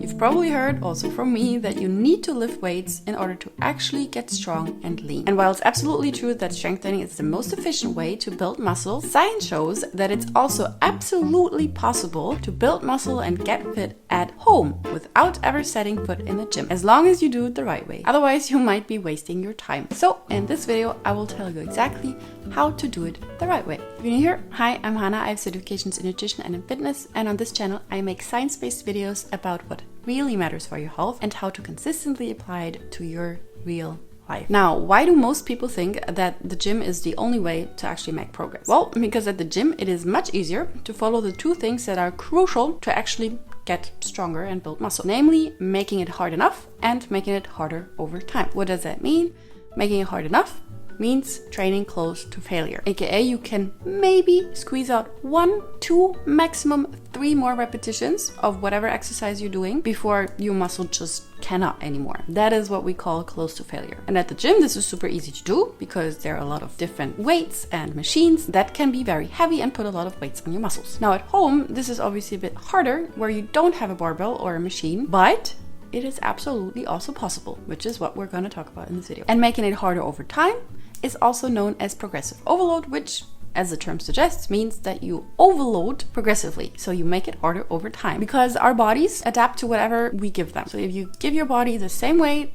You've probably heard also from me that you need to lift weights in order to actually get strong and lean. And while it's absolutely true that strengthening is the most efficient way to build muscle, science shows that it's also absolutely possible to build muscle and get fit at home without ever setting foot in the gym, as long as you do it the right way. Otherwise, you might be wasting your time. So in this video, I will tell you exactly how to do it the right way. If you're new here, hi, I'm Hannah. I have certifications in nutrition and in fitness, and on this channel, I make science-based videos about what really matters for your health and how to consistently apply it to your real life. Now, why do most people think that the gym is the only way to actually make progress? Well, because at the gym, it is much easier to follow the two things that are crucial to actually get stronger and build muscle, namely making it hard enough and making it harder over time. What does that mean? Making it hard enough means training close to failure, aka you can maybe squeeze out 1, 2, maximum 3 more repetitions of whatever exercise you're doing before your muscle just cannot anymore. That is what we call close to failure. And at the gym, this is super easy to do because there are a lot of different weights and machines that can be very heavy and put a lot of weights on your muscles. Now at home, this is obviously a bit harder where you don't have a barbell or a machine, but it is absolutely also possible, which is what we're going to talk about in this video. And making it harder over time is also known as progressive overload, which, as the term suggests, means that you overload progressively. So you make it harder over time because our bodies adapt to whatever we give them. So if you give your body the same weight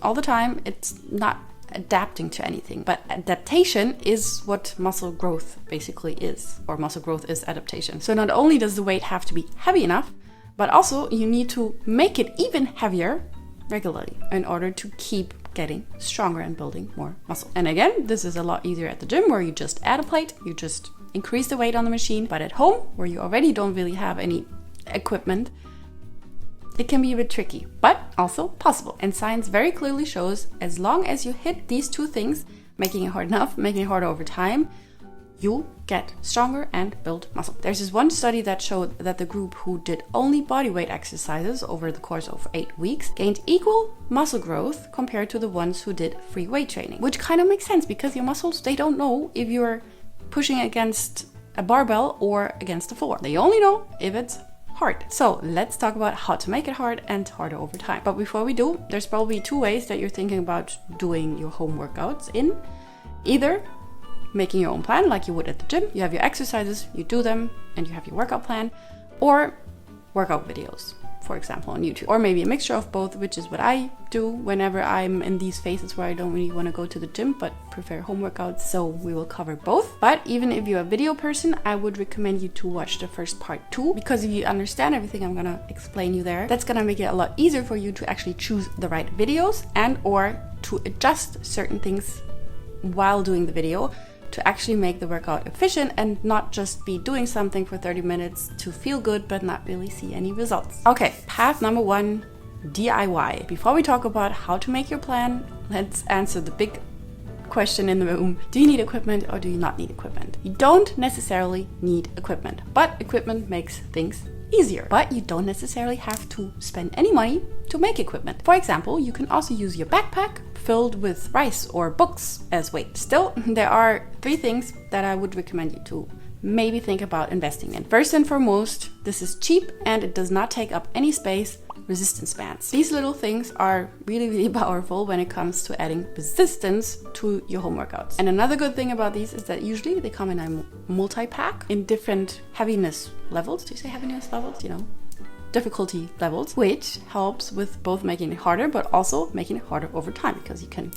all the time, it's not adapting to anything. But adaptation is what muscle growth basically is, or muscle growth is adaptation. So not only does the weight have to be heavy enough, but also you need to make it even heavier regularly in order to keep getting stronger and building more muscle. And again, this is a lot easier at the gym where you just add a plate, you just increase the weight on the machine. But at home, where you already don't really have any equipment, it can be a bit tricky, but also possible. And science very clearly shows as long as you hit these two things, making it hard enough, making it harder over time, you get stronger and build muscle. There's this one study that showed that the group who did only bodyweight exercises over the course of 8 weeks gained equal muscle growth compared to the ones who did free weight training, which kind of makes sense because your muscles, they don't know if you're pushing against a barbell or against the floor. They only know if it's hard. So let's talk about how to make it hard and harder over time. But before we do, there's probably 2 ways that you're thinking about doing your home workouts in. Either making your own plan like you would at the gym. You have your exercises, you do them, and you have your workout plan. Or workout videos, for example, on YouTube. Or maybe a mixture of both, which is what I do whenever I'm in these phases where I don't really want to go to the gym, but prefer home workouts. So we will cover both. But even if you're a video person, I would recommend you to watch the first part too, because if you understand everything I'm going to explain you there, that's going to make it a lot easier for you to actually choose the right videos and or to adjust certain things while doing the video to actually make the workout efficient and not just be doing something for 30 minutes to feel good but not really see any results. Okay, path number 1, DIY. Before we talk about how to make your plan, let's answer the big question in the room. Do you need equipment or do you not need equipment? You don't necessarily need equipment, but equipment makes things easier. But you don't necessarily have to spend any money to make equipment. For example, you can also use your backpack filled with rice or books as weight. Still, there are 3 things that I would recommend you to maybe think about investing in. First and foremost, this is cheap and it does not take up any space. Resistance bands. These little things are really, really powerful when it comes to adding resistance to your home workouts. And another good thing about these is that usually they come in a multi-pack in different heaviness levels. Do you say heaviness levels? You know, difficulty levels, which helps with both making it harder, but also making it harder over time because you can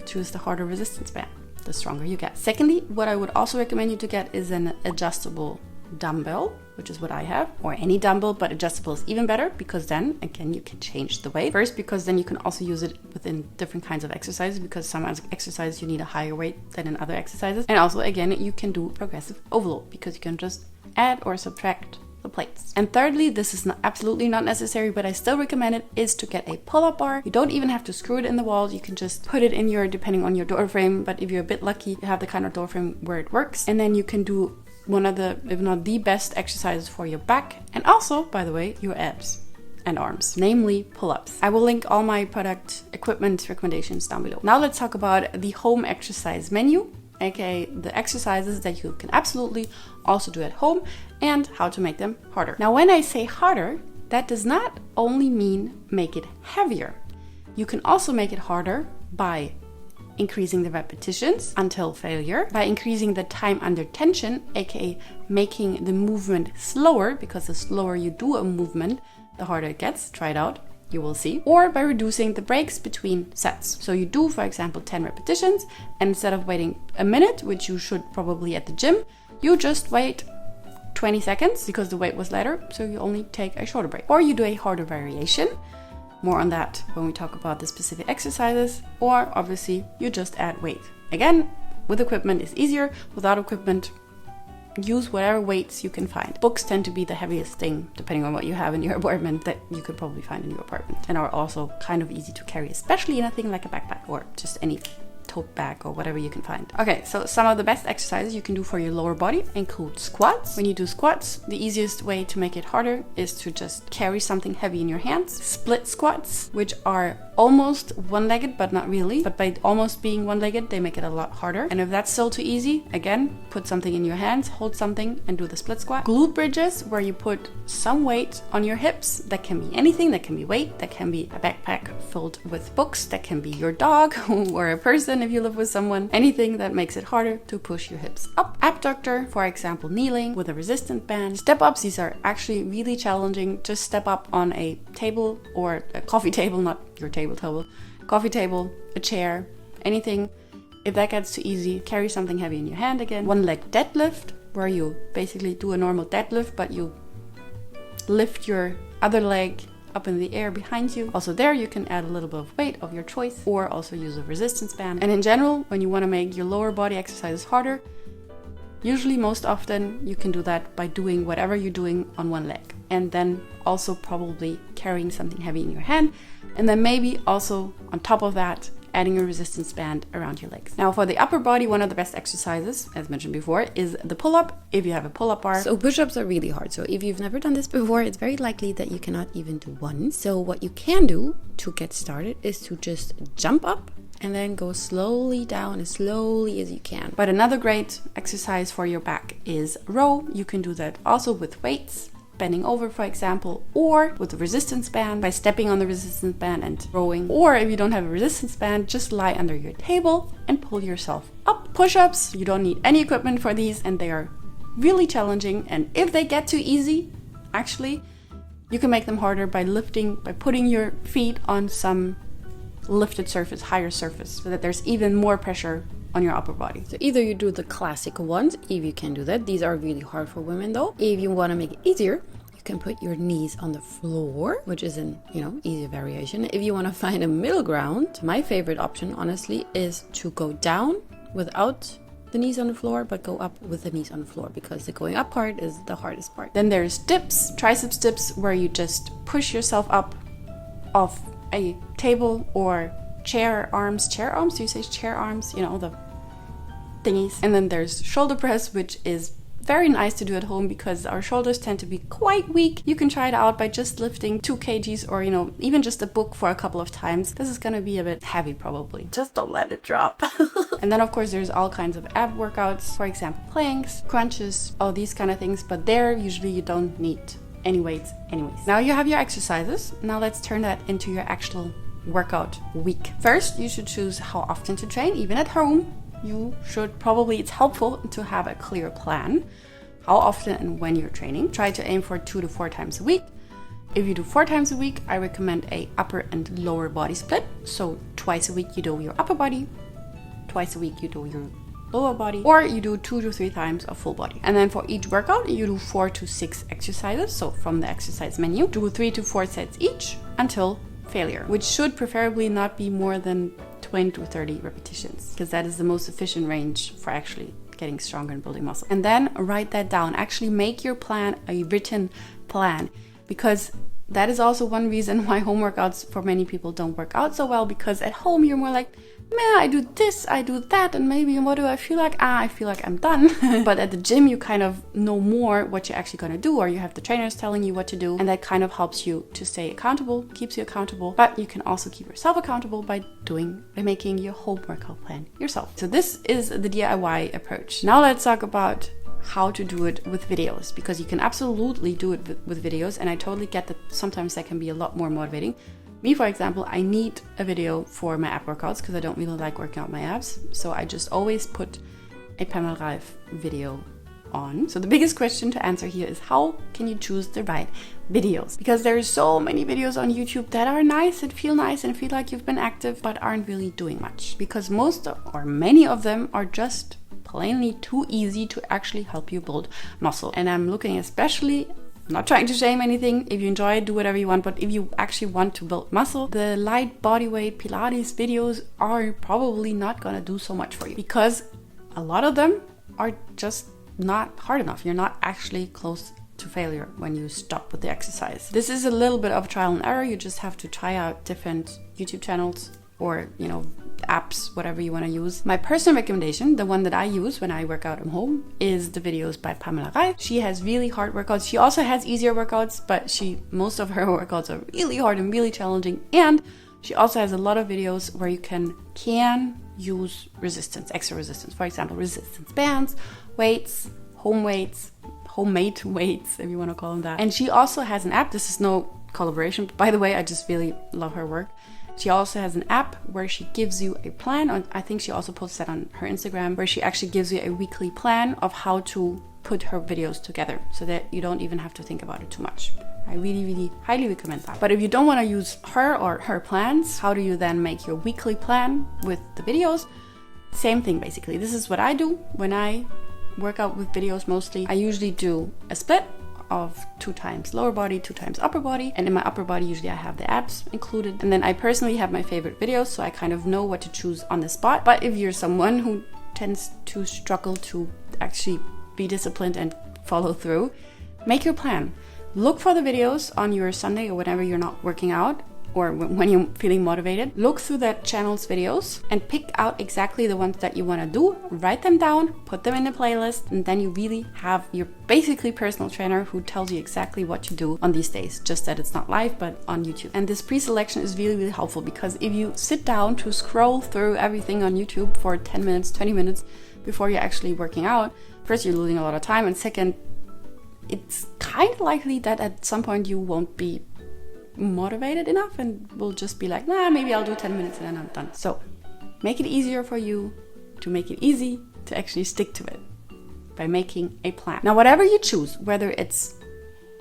choose the harder resistance band, the stronger you get. Secondly, what I would also recommend you to get is an adjustable dumbbell, which is what I have, or any dumbbell, but adjustable is even better because then again you can change the weight. First, because then you can also use it within different kinds of exercises, because some exercises you need a higher weight than in other exercises. And also again, you can do progressive overload because you can just add or subtract the plates. And thirdly, this is absolutely not necessary, but I still recommend it, is to get a pull-up bar. You don't even have to screw it in the wall. You can just put it in your, depending on your door frame, but if you're a bit lucky, you have the kind of door frame where it works. And then you can do one of the, if not the best exercises for your back, and also, by the way, your abs and arms, namely pull-ups. I will link all my product equipment recommendations down below. Now let's talk about the home exercise menu, aka the exercises that you can absolutely also do at home and how to make them harder. Now when I say harder, that does not only mean make it heavier. You can also make it harder by increasing the repetitions until failure, by increasing the time under tension, aka making the movement slower, because the slower you do a movement, the harder it gets. Try it out, you will see. Or by reducing the breaks between sets. So you do, for example, 10 repetitions, and instead of waiting a minute, which you should probably at the gym, you just wait 20 seconds because the weight was lighter, so you only take a shorter break. Or you do a harder variation. More on that when we talk about the specific exercises. Or obviously you just add weight. Again, with equipment it's easier. Without equipment, use whatever weights you can find. Books tend to be the heaviest thing, depending on what you have in your apartment, that you could probably find in your apartment, and are also kind of easy to carry, especially in a thing like a backpack or just any tote bag or whatever you can find. Okay, so some of the best exercises you can do for your lower body include squats. When you do squats, the easiest way to make it harder is to just carry something heavy in your hands. Split squats, which are almost one-legged, but not really. But by almost being one-legged, they make it a lot harder. And if that's still too easy, again, put something in your hands, hold something, and do the split squat. Glute bridges, where you put some weight on your hips. That can be anything. That can be weight. That can be a backpack filled with books. That can be your dog or a person if you live with someone. Anything that makes it harder to push your hips up. Abductor, for example, kneeling with a resistance band. Step-ups, these are actually really challenging. Just step up on a table or a coffee table, not your table, coffee table, a chair, anything. If that gets too easy, carry something heavy in your hand again. One leg deadlift, where you basically do a normal deadlift, but you lift your other leg up in the air behind you. Also there you can add a little bit of weight of your choice, or also use a resistance band. And in general, when you want to make your lower body exercises harder, usually most often you can do that by doing whatever you're doing on one leg, and then also probably carrying something heavy in your hand, and then maybe also on top of that adding a resistance band around your legs. Now for the upper body, one of the best exercises, as mentioned before, is the pull-up, if you have a pull-up bar. So push-ups are really hard. So if you've never done this before, it's very likely that you cannot even do one. So what you can do to get started is to just jump up and then go slowly down as slowly as you can. But another great exercise for your back is row. You can do that also with weights, bending over, for example, or with a resistance band by stepping on the resistance band and rowing. Or if you don't have a resistance band, just lie under your table and pull yourself up. Push-ups, you don't need any equipment for these, and they are really challenging. And if they get too easy, actually, you can make them harder by putting your feet on some lifted surface, higher surface, so that there's even more pressure on your upper body. So either you do the classic ones, if you can do that. These are really hard for women though. If you want to make it easier, you can put your knees on the floor, which is an, easier variation. If you want to find a middle ground, my favorite option, honestly, is to go down without the knees on the floor, but go up with the knees on the floor, because the going up part is the hardest part. Then there's dips, triceps dips, where you just push yourself up off a table or chair arms, do you say chair arms? The thingies. And then there's shoulder press, which is very nice to do at home because our shoulders tend to be quite weak. You can try it out by just lifting 2 kgs or, even just a book for a couple of times. This is going to be a bit heavy probably. Just don't let it drop. And then of course there's all kinds of ab workouts, for example, planks, crunches, all these kind of things. But there usually you don't need any weights anyways. Now you have your exercises. Now let's turn that into your actual workout week. First, you should choose how often to train. Even at home, it's helpful to have a clear plan how often and when you're training. Try to aim for 2 to 4 times a week. If you do 4 times a week, I recommend a upper and lower body split. So twice a week you do your upper body, twice a week you do your lower body, or you do 2 to 3 times a full body. And then for each workout, you do 4 to 6 exercises. So from the exercise menu, do 3 to 4 sets each until failure, which should preferably not be more than 20 to 30 repetitions, because that is the most efficient range for actually getting stronger and building muscle. And then write that down. Actually make your plan a written plan, because that is also one reason why home workouts for many people don't work out so well, because at home you're more like, man, I do this, I do that, and maybe what do I feel like? I feel like I'm done. But at the gym, you kind of know more what you're actually going to do, or you have the trainers telling you what to do, and that kind of helps you to stay accountable, keeps you accountable. But you can also keep yourself accountable by making your home workout plan yourself. So this is the DIY approach. Now let's talk about how to do it with videos, because you can absolutely do it with videos, and I totally get that sometimes that can be a lot more motivating. Me, for example, I need a video for my ab workouts because I don't really like working out my abs, so I just always put a Pamela Reif video on. So the biggest question to answer here is, how can you choose the right videos? Because there are so many videos on YouTube that are nice and feel like you've been active but aren't really doing much, because many of them are just plainly too easy to actually help you build muscle. And I'm looking especially, not trying to shame anything, if you enjoy it, do whatever you want, but if you actually want to build muscle, the light bodyweight Pilates videos are probably not gonna do so much for you, because a lot of them are just not hard enough. You're not actually close to failure when you stop with the exercise. This is a little bit of trial and error. You just have to try out different YouTube channels or, apps, whatever you want to use. My personal recommendation, the one that I use when I work out at home, is the videos by Pamela Reif. She has really hard workouts. She also has easier workouts, but most of her workouts are really hard and really challenging. And she also has a lot of videos where you can use extra resistance. For example, resistance bands, weights, homemade weights, if you want to call them that. And she also has an app. This is no collaboration, but by the way, I just really love her work. She also has an app where she gives you a plan. I think she also posts that on her Instagram, where she actually gives you a weekly plan of how to put her videos together, so that you don't even have to think about it too much. I really, really highly recommend that. But if you don't want to use her or her plans, how do you then make your weekly plan with the videos? Same thing, basically. This is what I do when I work out with videos mostly. I usually do a split of 2 times lower body, 2 times upper body. And in my upper body, usually I have the abs included. And then I personally have my favorite videos, so I kind of know what to choose on the spot. But if you're someone who tends to struggle to actually be disciplined and follow through, make your plan. Look for the videos on your Sunday or whenever you're not working out, or when you're feeling motivated. Look through that channel's videos and pick out exactly the ones that you want to do. Write them down, put them in a playlist, and then you really have your basically personal trainer who tells you exactly what to do on these days. Just that it's not live, but on YouTube. And this pre-selection is really, really helpful, because if you sit down to scroll through everything on YouTube for 10 minutes, 20 minutes before you're actually working out, first, you're losing a lot of time, and second, it's kind of likely that at some point you won't be motivated enough and will just be like, nah, maybe I'll do 10 minutes and then I'm done. So make it easier for you to make it easy to actually stick to it by making a plan. Now, whatever you choose, whether it's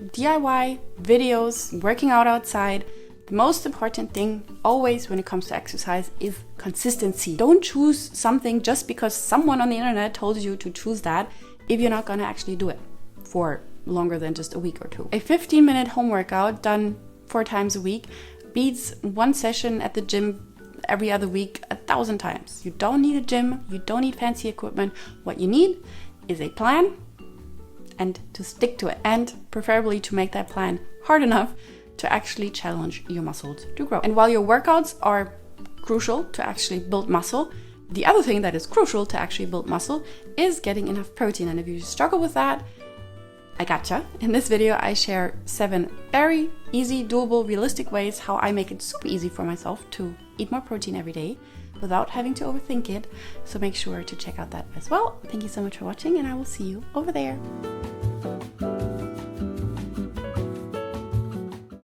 DIY, videos, working out outside, the most important thing always when it comes to exercise is consistency. Don't choose something just because someone on the internet told you to choose that if you're not going to actually do it for longer than just a week or two. A 15-minute home workout done 4 times a week beats one session at the gym every other week 1,000 times. You don't need a gym, you don't need fancy equipment. What you need is a plan and to stick to it, and preferably to make that plan hard enough to actually challenge your muscles to grow. And while your workouts are crucial to actually build muscle, the other thing that is crucial to actually build muscle is getting enough protein. And if you struggle with that, I gotcha. In this video, I share 7 very easy, doable, realistic ways how I make it super easy for myself to eat more protein every day without having to overthink it. So make sure to check out that as well. Thank you so much for watching, and I will see you over there.